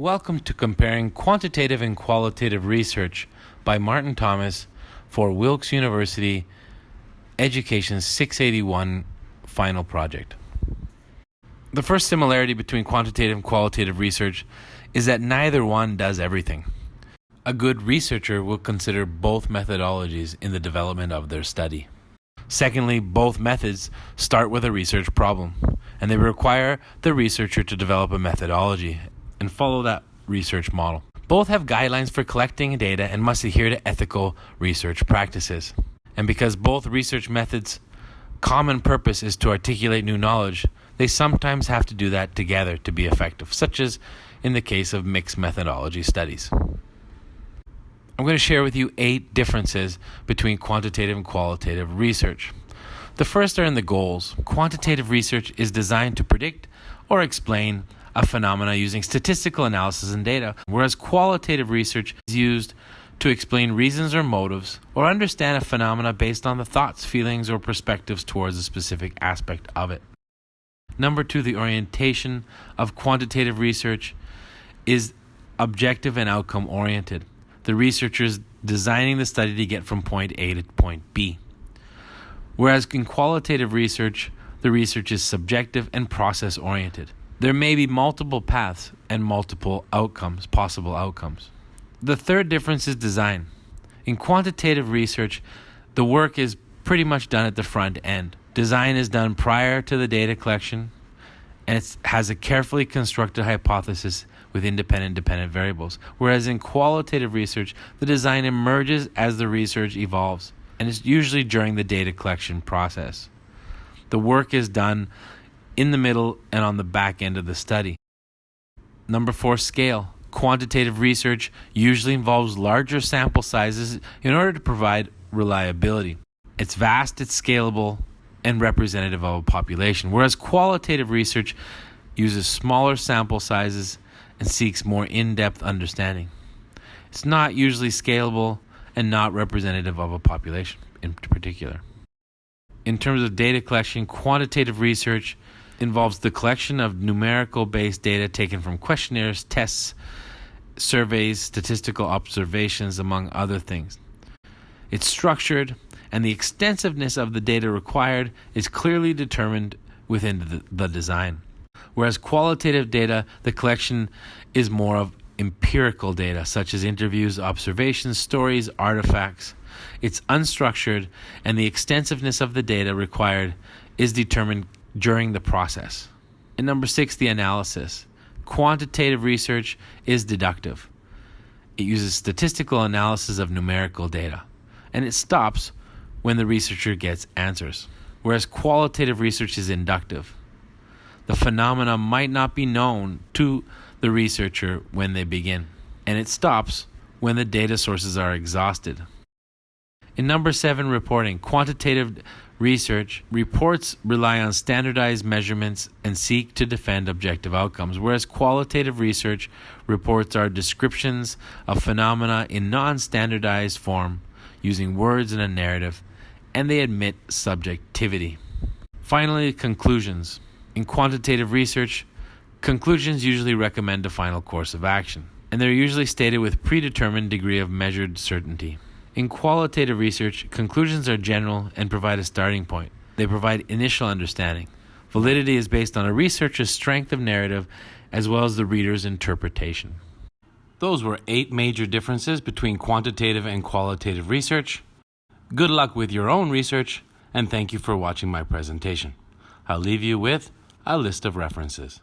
Welcome to Comparing Quantitative and Qualitative Research by Martin Thomas for Wilkes University Education 681 Final Project. The first similarity between quantitative and qualitative research is that neither one does everything. A good researcher will consider both methodologies in the development of their study. Secondly, both methods start with a research problem, and they require the researcher to develop a methodology and follow that research model. Both have guidelines for collecting data and must adhere to ethical research practices. And because both research methods' common purpose is to articulate new knowledge, they sometimes have to do that together to be effective, such as in the case of mixed methodology studies. I'm going to share with you 8 differences between quantitative and qualitative research. The first are in the goals. Quantitative research is designed to predict or explain a phenomena using statistical analysis and data, whereas qualitative research is used to explain reasons or motives or understand a phenomena based on the thoughts, feelings, or perspectives towards a specific aspect of it. Number 2, the orientation of quantitative research is objective and outcome oriented. The researcher is designing the study to get from point A to point B. Whereas in qualitative research, the research is subjective and process oriented. There may be multiple paths and multiple outcomes, possible outcomes. The third difference is design. In quantitative research, the work is pretty much done at the front end. Design is done prior to the data collection, and it has a carefully constructed hypothesis with independent dependent variables. Whereas in qualitative research, the design emerges as the research evolves, and it's usually during the data collection process. The work is done in the middle and on the back end of the study. Number 4, scale. Quantitative research usually involves larger sample sizes in order to provide reliability. It's vast, it's scalable, and representative of a population, whereas qualitative research uses smaller sample sizes and seeks more in-depth understanding. It's not usually scalable and not representative of a population in particular. In terms of data collection, quantitative research involves the collection of numerical-based data taken from questionnaires, tests, surveys, statistical observations, among other things. It's structured, and the extensiveness of the data required is clearly determined within the design. Whereas qualitative data, the collection is more of empirical data, such as interviews, observations, stories, artifacts. It's unstructured, and the extensiveness of the data required is determined during the process. And number 6, the analysis. Quantitative research is deductive. It uses statistical analysis of numerical data, and it stops when the researcher gets answers. Whereas qualitative research is inductive. The phenomena might not be known to the researcher when they begin, and it stops when the data sources are exhausted. In number 7, reporting. Quantitative research reports rely on standardized measurements and seek to defend objective outcomes, whereas qualitative research reports are descriptions of phenomena in non-standardized form using words and a narrative, and they admit subjectivity. Finally, conclusions. In quantitative research, conclusions usually recommend a final course of action, and they're usually stated with predetermined degree of measured certainty. In qualitative research, conclusions are general and provide a starting point. They provide initial understanding. Validity is based on a researcher's strength of narrative as well as the reader's interpretation. Those were 8 major differences between quantitative and qualitative research. Good luck with your own research, and thank you for watching my presentation. I'll leave you with a list of references.